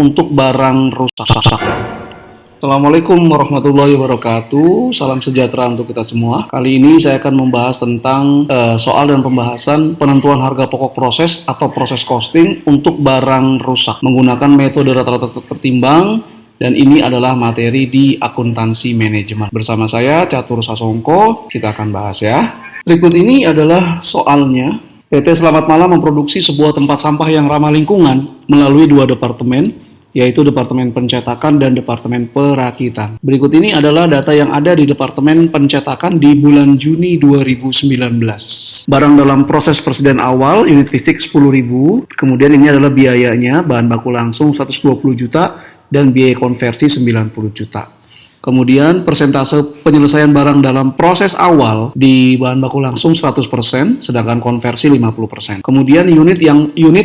untuk barang rusak. Assalamualaikum warahmatullahi wabarakatuh. Salam sejahtera untuk kita semua. Kali ini saya akan membahas tentang soal dan pembahasan penentuan harga pokok proses atau proses costing untuk barang rusak menggunakan metode rata-rata tertimbang, dan ini adalah materi di akuntansi manajemen. Bersama saya Catur Sasongko, kita akan bahas ya. Berikut ini adalah soalnya. PT Selamat Malam memproduksi sebuah tempat sampah yang ramah lingkungan melalui dua departemen, yaitu Departemen Pencetakan dan Departemen Perakitan. Berikut ini adalah data yang ada di Departemen Pencetakan di bulan Juni 2019. Barang dalam proses persediaan awal, unit fisik 10.000, kemudian ini adalah biayanya, bahan baku langsung 120 juta, dan biaya konversi 90 juta. Kemudian persentase penyelesaian barang dalam proses awal di bahan baku langsung 100%, sedangkan konversi 50%. Kemudian unit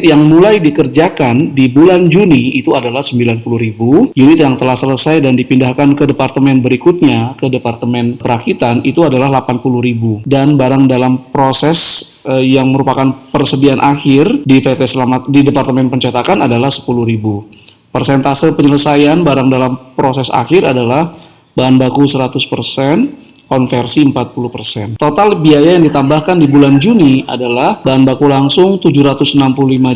yang mulai dikerjakan di bulan Juni itu adalah 90.000, unit yang telah selesai dan dipindahkan ke departemen berikutnya, ke Departemen Perakitan, itu adalah 80.000. Dan barang dalam proses yang merupakan persediaan akhir di PT Selamat di Departemen Pencetakan adalah 10.000. Persentase penyelesaian barang dalam proses akhir adalah bahan baku 100%, konversi 40%. Total biaya yang ditambahkan di bulan Juni adalah bahan baku langsung 765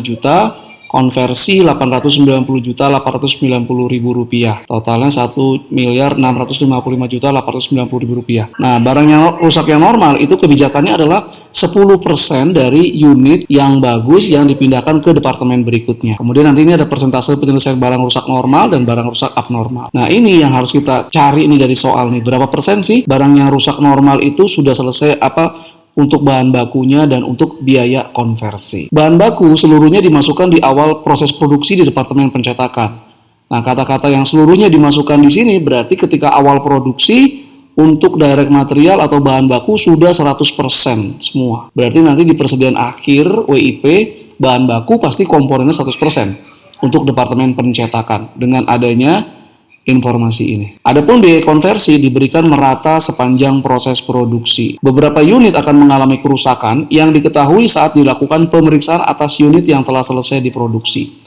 juta, konversi 890 juta 890 ribu rupiah. Totalnya 1 miliar 655 juta 890 ribu rupiah. Nah, barang yang rusak yang normal itu kebijakannya adalah 10% dari unit yang bagus yang dipindahkan ke departemen berikutnya. Kemudian nanti ini ada persentase penyelesaian barang rusak normal dan barang rusak abnormal. Nah, ini yang harus kita cari ini dari soal nih. Berapa persen sih barang yang rusak normal itu sudah selesai untuk bahan bakunya dan untuk biaya konversi. Bahan baku seluruhnya dimasukkan di awal proses produksi di Departemen Pencetakan. Nah, kata-kata yang seluruhnya dimasukkan di sini berarti ketika awal produksi untuk direct material atau bahan baku sudah 100% semua. Berarti nanti di persediaan akhir WIP bahan baku pasti komponennya 100% untuk Departemen Pencetakan dengan adanya informasi ini. Adapun biaya konversi diberikan merata sepanjang proses produksi. Beberapa unit akan mengalami kerusakan yang diketahui saat dilakukan pemeriksaan atas unit yang telah selesai diproduksi.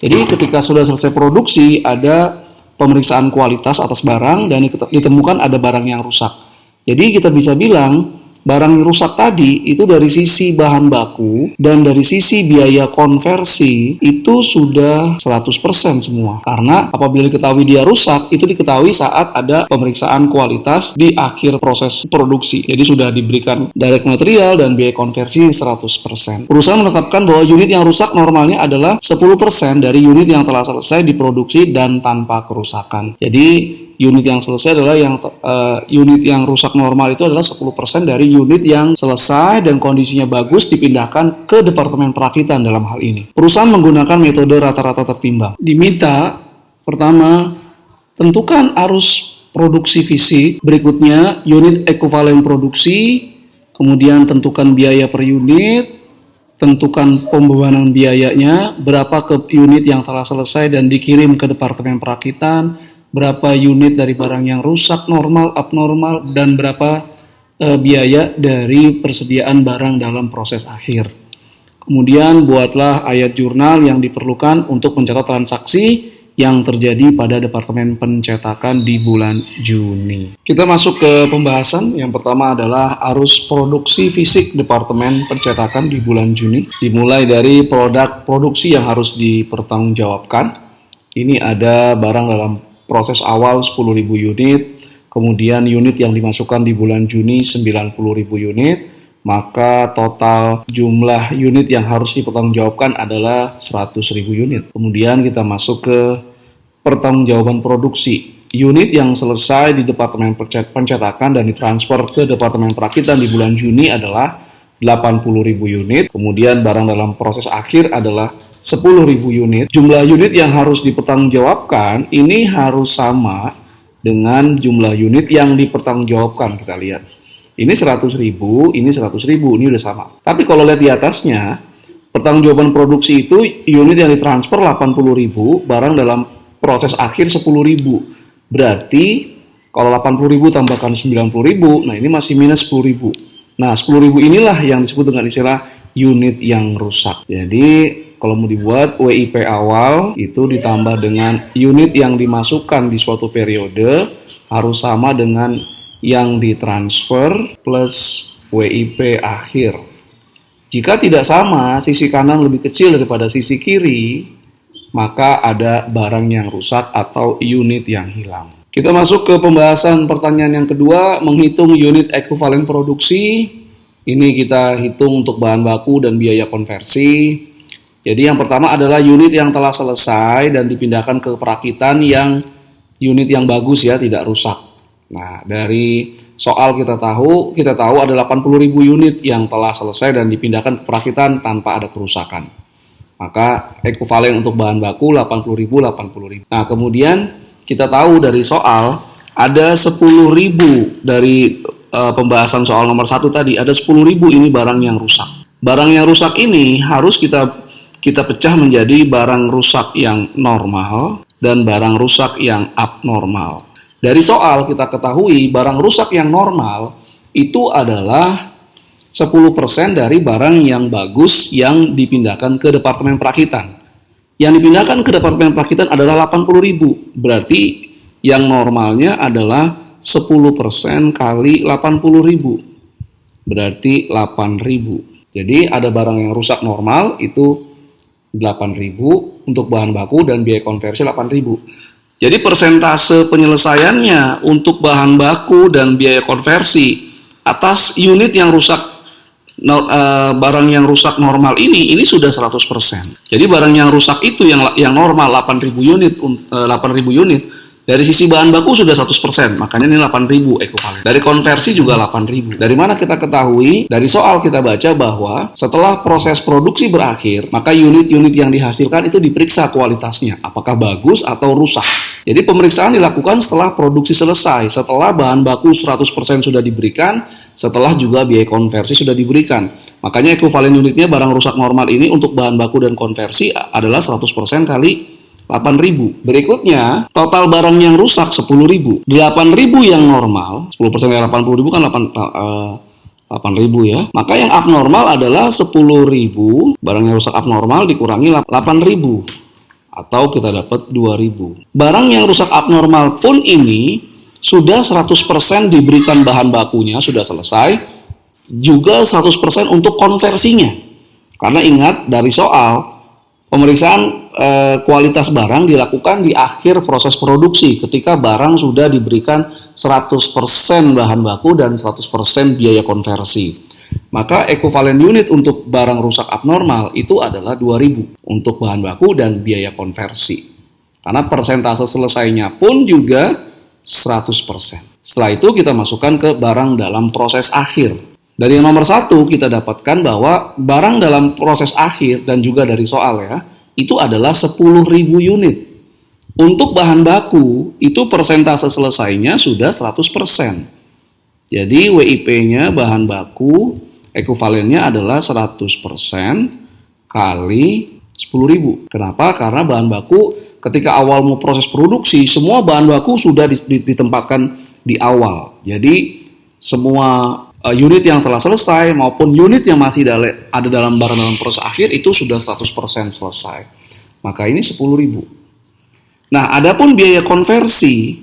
Jadi ketika sudah selesai produksi ada pemeriksaan kualitas atas barang dan ditemukan ada barang yang rusak. Jadi kita bisa bilang barang yang rusak tadi itu dari sisi bahan baku dan dari sisi biaya konversi itu sudah 100% semua. Karena apabila diketahui dia rusak, itu diketahui saat ada pemeriksaan kualitas di akhir proses produksi. Jadi sudah diberikan direct material dan biaya konversi 100%. Perusahaan menetapkan bahwa unit yang rusak normalnya adalah 10% dari unit yang telah selesai diproduksi dan tanpa kerusakan. Jadi unit yang selesai adalah unit yang rusak normal itu adalah 10% dari unit yang selesai dan kondisinya bagus dipindahkan ke Departemen Perakitan dalam hal ini. Perusahaan menggunakan metode rata-rata tertimbang. Diminta pertama tentukan arus produksi fisik, berikutnya unit ekuivalen produksi, kemudian tentukan biaya per unit, tentukan pembebanan biayanya, berapa ke unit yang telah selesai dan dikirim ke Departemen Perakitan, berapa unit dari barang yang rusak, normal, abnormal, dan berapa biaya dari persediaan barang dalam proses akhir. Kemudian buatlah ayat jurnal yang diperlukan untuk mencatat transaksi yang terjadi pada Departemen Pencetakan di bulan Juni. Kita masuk ke pembahasan. Yang pertama adalah arus produksi fisik Departemen Pencetakan di bulan Juni. Dimulai dari produk produksi yang harus dipertanggungjawabkan. Ini ada barang dalam proses awal 10.000 unit, kemudian unit yang dimasukkan di bulan Juni 90.000 unit, maka total jumlah unit yang harus dipertanggungjawabkan adalah 100.000 unit. Kemudian kita masuk ke pertanggungjawaban produksi. Unit yang selesai di Departemen Pencetakan dan ditransfer ke Departemen Perakitan di bulan Juni adalah 80.000 unit, kemudian barang dalam proses akhir adalah 10.000 unit. Jumlah unit yang harus dipertanggungjawabkan ini harus sama dengan jumlah unit yang dipertanggungjawabkan. Kita lihat. Ini 100.000, ini 100.000, ini udah sama. Tapi kalau lihat di atasnya, pertanggungjawaban produksi itu unit yang ditransfer 80.000, barang dalam proses akhir 10.000. Berarti kalau 80.000 tambahkan 90.000, nah ini masih minus 10.000. Nah, 10.000 inilah yang disebut dengan istilah unit yang rusak. Jadi Kalau mau dibuat, WIP awal itu ditambah dengan unit yang dimasukkan di suatu periode harus sama dengan yang ditransfer plus WIP akhir. Jika tidak sama, sisi kanan lebih kecil daripada sisi kiri, maka ada barang yang rusak atau unit yang hilang. Kita masuk ke pembahasan pertanyaan yang kedua, menghitung unit ekuivalen produksi. Ini kita hitung untuk bahan baku dan biaya konversi. Jadi yang pertama adalah unit yang telah selesai dan dipindahkan ke perakitan yang unit yang bagus ya, tidak rusak. Nah, dari soal kita tahu ada 80.000 unit yang telah selesai dan dipindahkan ke perakitan tanpa ada kerusakan. Maka ekuivalen untuk bahan baku 80.000. Nah, kemudian kita tahu dari soal ada 10.000 dari pembahasan soal nomor 1 tadi, ada 10.000 ini barang yang rusak. Barang yang rusak ini harus kita pecah menjadi barang rusak yang normal dan barang rusak yang abnormal. Dari soal kita ketahui barang rusak yang normal itu adalah 10% dari barang yang bagus yang dipindahkan ke departemen perakitan. Yang dipindahkan ke departemen perakitan adalah 80.000. Berarti yang normalnya adalah 10% kali 80.000. Berarti 8.000. Jadi ada barang yang rusak normal itu 8.000 untuk bahan baku dan biaya konversi 8.000. Jadi persentase penyelesaiannya untuk bahan baku dan biaya konversi atas unit yang rusak, barang yang rusak normal ini sudah 100%. Jadi barang yang rusak itu yang normal 8.000 unit, dari sisi bahan baku sudah 100%, makanya ini 8.000 ekuivalen. Dari konversi juga 8.000. Dari mana kita ketahui? Dari soal kita baca bahwa setelah proses produksi berakhir, maka unit-unit yang dihasilkan itu diperiksa kualitasnya, apakah bagus atau rusak. Jadi pemeriksaan dilakukan setelah produksi selesai, setelah bahan baku 100% sudah diberikan, setelah juga biaya konversi sudah diberikan. Makanya ekuivalen unitnya barang rusak normal ini untuk bahan baku dan konversi adalah 100% kali 8.000. Berikutnya, total barang yang rusak 10.000. 8.000 yang normal, 10% dari 80.000 kan 8.000 ya. Maka yang abnormal adalah 10.000, barang yang rusak abnormal dikurangi 8.000. Atau kita dapat 2.000. Barang yang rusak abnormal pun ini sudah 100% diberikan bahan bakunya, sudah selesai. Juga 100% untuk konversinya. Karena ingat dari soal, pemeriksaan kualitas barang dilakukan di akhir proses produksi ketika barang sudah diberikan 100% bahan baku dan 100% biaya konversi. Maka ekuivalen unit untuk barang rusak abnormal itu adalah 2.000 untuk bahan baku dan biaya konversi. Karena persentase selesainya pun juga 100%. Setelah itu kita masukkan ke barang dalam proses akhir. Dari yang nomor 1 kita dapatkan bahwa barang dalam proses akhir dan juga dari soal ya, itu adalah 10.000 unit. Untuk bahan baku, itu persentase selesainya sudah 100%. Jadi WIP-nya bahan baku, ekuivalennya adalah 100% kali 10.000. Kenapa? Karena bahan baku ketika awal mau proses produksi, semua bahan baku sudah ditempatkan di awal. Jadi semua unit yang telah selesai maupun unit yang masih ada dalam barang dalam proses akhir itu sudah 100% selesai. Maka ini 10.000. Nah, adapun biaya konversi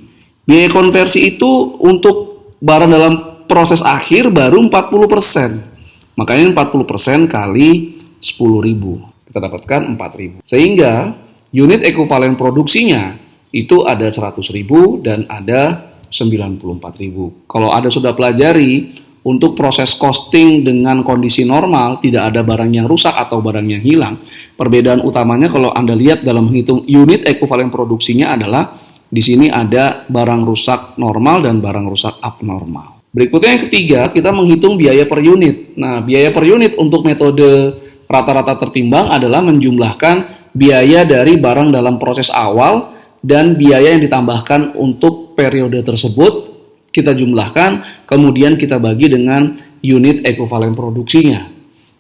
itu untuk barang dalam proses akhir baru 40%. Makanya 40% kali 10.000. Kita dapatkan 4.000. Sehingga unit ekuivalen produksinya itu ada 100.000 dan ada 94.000. Kalau Anda sudah pelajari, untuk proses costing dengan kondisi normal, tidak ada barang yang rusak atau barang yang hilang. Perbedaan utamanya kalau Anda lihat dalam menghitung unit ekuivalen produksinya adalah di sini ada barang rusak normal dan barang rusak abnormal. Berikutnya yang ketiga, kita menghitung biaya per unit. Nah, biaya per unit untuk metode rata-rata tertimbang adalah menjumlahkan biaya dari barang dalam proses awal dan biaya yang ditambahkan untuk periode tersebut. Kita jumlahkan, kemudian kita bagi dengan unit ekuivalen produksinya.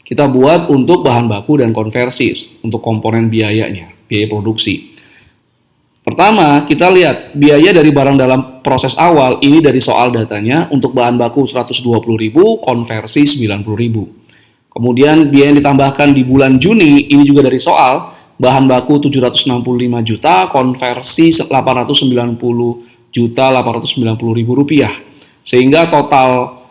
Kita buat untuk bahan baku dan konversi, untuk komponen biayanya, biaya produksi. Pertama, kita lihat biaya dari barang dalam proses awal, ini dari soal datanya, untuk bahan baku 120.000, konversi 90.000. Kemudian biaya yang ditambahkan di bulan Juni, ini juga dari soal, bahan baku 765 juta, konversi 890 juta 890 ribu rupiah. Sehingga total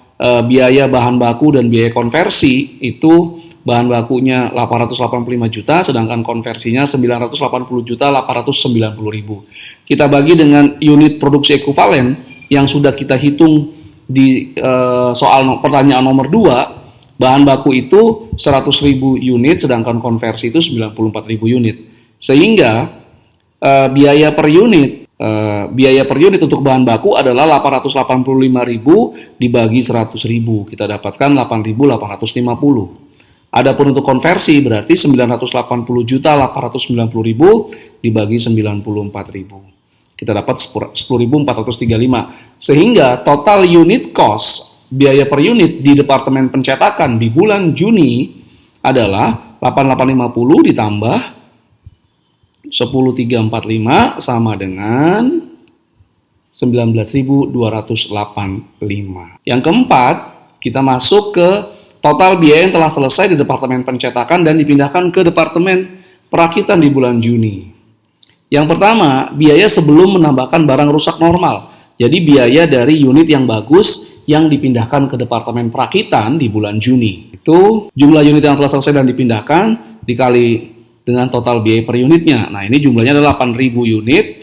biaya bahan baku dan biaya konversi itu bahan bakunya 885 juta, sedangkan konversinya 980 juta 890 ribu. Kita bagi dengan unit produksi ekuivalen yang sudah kita hitung di soal pertanyaan nomor 2, bahan baku itu 100.000 unit, sedangkan konversi itu 94.000 unit. Sehingga biaya per unit untuk bahan baku adalah 885.000 dibagi 100.000. Kita dapatkan 8.850. Adapun untuk konversi berarti 980 juta 890.000 dibagi 94.000. Kita dapat 10.435. Sehingga total unit cost, biaya per unit di Departemen Pencetakan di bulan Juni adalah 8.850 ditambah 10.345 sama dengan 19.285. Yang keempat, kita masuk ke total biaya yang telah selesai di Departemen Pencetakan dan dipindahkan ke Departemen Perakitan di bulan Juni. Yang pertama, biaya sebelum menambahkan barang rusak normal. Jadi biaya dari unit yang bagus yang dipindahkan ke Departemen Perakitan di bulan Juni. Itu jumlah unit yang telah selesai dan dipindahkan dikali dengan total biaya per unitnya. Nah, ini jumlahnya adalah 80.000 unit,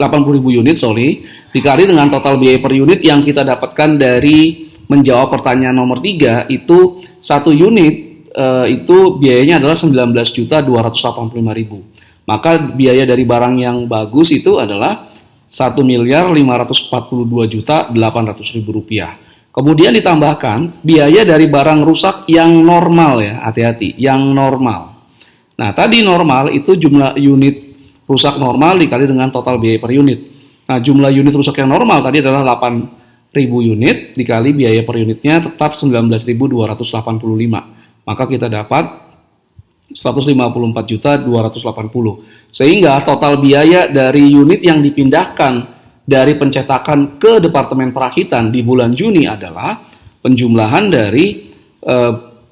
dikali dengan total biaya per unit yang kita dapatkan dari menjawab pertanyaan nomor 3, itu satu unit itu biayanya adalah 19.285.000. Maka biaya dari barang yang bagus itu adalah 1.542.800.000 rupiah. Kemudian ditambahkan biaya dari barang rusak yang normal ya, hati-hati, yang normal. Nah, tadi normal itu jumlah unit rusak normal dikali dengan total biaya per unit. Nah, jumlah unit rusak yang normal tadi adalah 8.000 unit dikali biaya per unitnya tetap 19.285. Maka kita dapat 154.280. Sehingga total biaya dari unit yang dipindahkan dari pencetakan ke Departemen Perakitan di bulan Juni adalah penjumlahan dari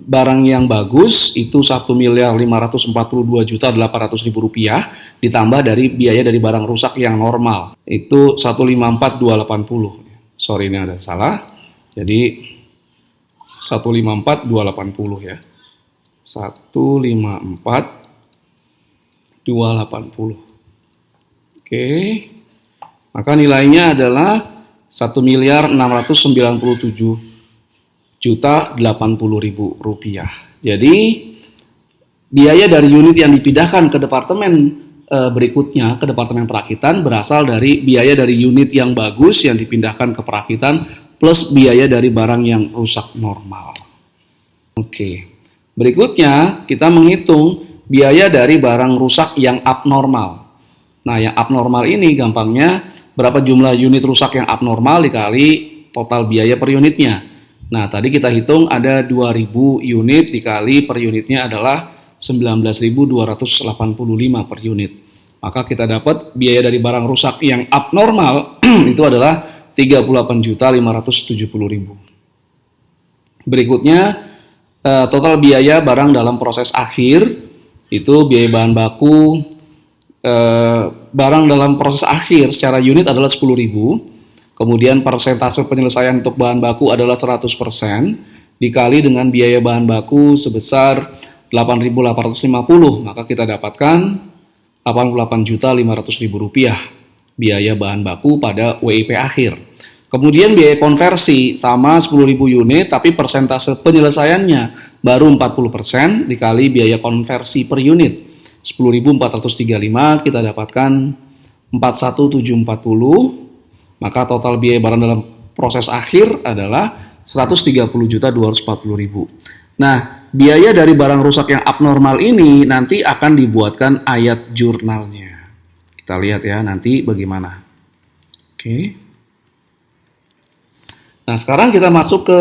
barang yang bagus itu 1.542.800.000 rupiah ditambah dari biaya dari barang rusak yang normal itu 154.280. Sorry, ini ada salah. Jadi 154.280 ya. 154.280. Oke. Maka nilainya adalah 1.697.080.000 rupiah. Jadi biaya dari unit yang dipindahkan ke departemen berikutnya, ke Departemen Perakitan, berasal dari biaya dari unit yang bagus yang dipindahkan ke perakitan plus biaya dari barang yang rusak normal. Oke. Berikutnya kita menghitung biaya dari barang rusak yang abnormal. Nah, yang abnormal ini gampangnya berapa jumlah unit rusak yang abnormal dikali total biaya per unitnya. Nah, tadi kita hitung ada 2.000 unit dikali per unitnya adalah 19.285 per unit. Maka kita dapat biaya dari barang rusak yang abnormal itu adalah 38.570.000. Berikutnya total biaya barang dalam proses akhir itu biaya bahan baku barang dalam proses akhir secara unit adalah 10.000. Kemudian persentase penyelesaian untuk bahan baku adalah 100% dikali dengan biaya bahan baku sebesar 8.850, maka kita dapatkan 88.500.000 rupiah biaya bahan baku pada WIP akhir. Kemudian biaya konversi sama 10.000 unit tapi persentase penyelesaiannya baru 40% dikali biaya konversi per unit 10.435, kita dapatkan 41.740. Maka total biaya barang dalam proses akhir adalah 130.240.000. Nah, biaya dari barang rusak yang abnormal ini nanti akan dibuatkan ayat jurnalnya. Kita lihat ya nanti bagaimana. Oke. Nah, sekarang kita masuk ke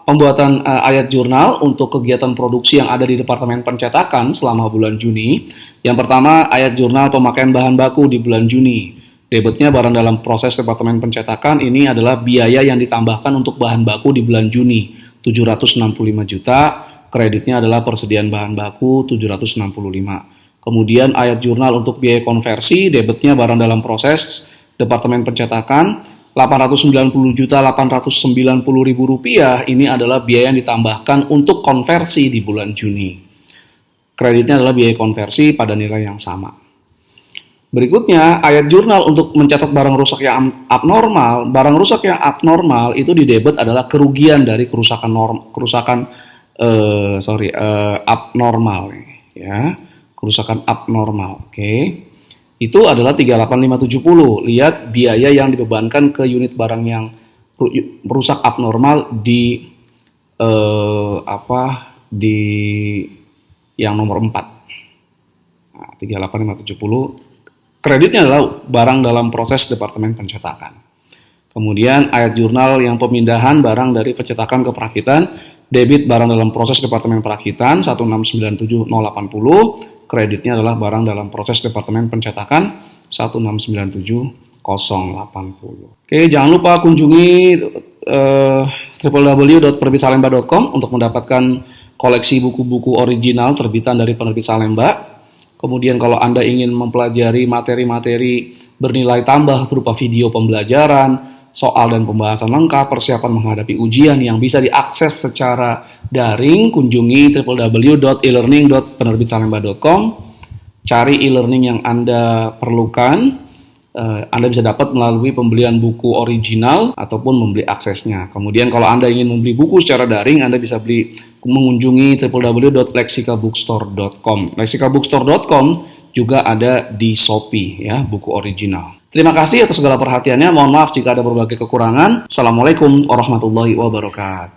pembuatan ayat jurnal untuk kegiatan produksi yang ada di Departemen Pencetakan selama bulan Juni. Yang pertama, ayat jurnal pemakaian bahan baku di bulan Juni. Debitnya barang dalam proses Departemen Pencetakan ini adalah biaya yang ditambahkan untuk bahan baku di bulan Juni, 765 juta, Kreditnya adalah persediaan bahan baku 765. Kemudian ayat jurnal untuk biaya konversi, debitnya barang dalam proses, Departemen Pencetakan, Rp890.890.000. Ini adalah biaya yang ditambahkan untuk konversi di bulan Juni. Kreditnya adalah biaya konversi pada nilai yang sama. Berikutnya, ayat jurnal untuk mencatat barang rusak yang abnormal. Barang rusak yang abnormal itu di debit adalah kerugian dari abnormal, ya, kerusakan abnormal. Oke, itu adalah 38570. Lihat biaya yang dibebankan ke unit barang yang rusak abnormal di yang nomor 4. Nah, 38570. Kreditnya adalah barang dalam proses Departemen Pencetakan. Kemudian ayat jurnal yang pemindahan barang dari pencetakan ke perakitan, debit barang dalam proses Departemen Perakitan 1697080, kreditnya adalah barang dalam proses Departemen Pencetakan 1697080. Oke, jangan lupa kunjungi www.penerbitsalemba.com untuk mendapatkan koleksi buku-buku original terbitan dari Penerbit Salemba. Kemudian kalau Anda ingin mempelajari materi-materi bernilai tambah berupa video pembelajaran, soal dan pembahasan lengkap, persiapan menghadapi ujian yang bisa diakses secara daring, kunjungi www.elearning.penerbitsalemba.com. Cari e-learning yang Anda perlukan. Anda bisa dapat melalui pembelian buku original ataupun membeli aksesnya. Kemudian kalau Anda ingin membeli buku secara daring, Anda bisa mengunjungi www.lexikabookstore.com. Lexikabookstore.com juga ada di Shopee, ya, buku original. Terima kasih atas segala perhatiannya. Mohon maaf jika ada berbagai kekurangan. Assalamualaikum warahmatullahi wabarakatuh.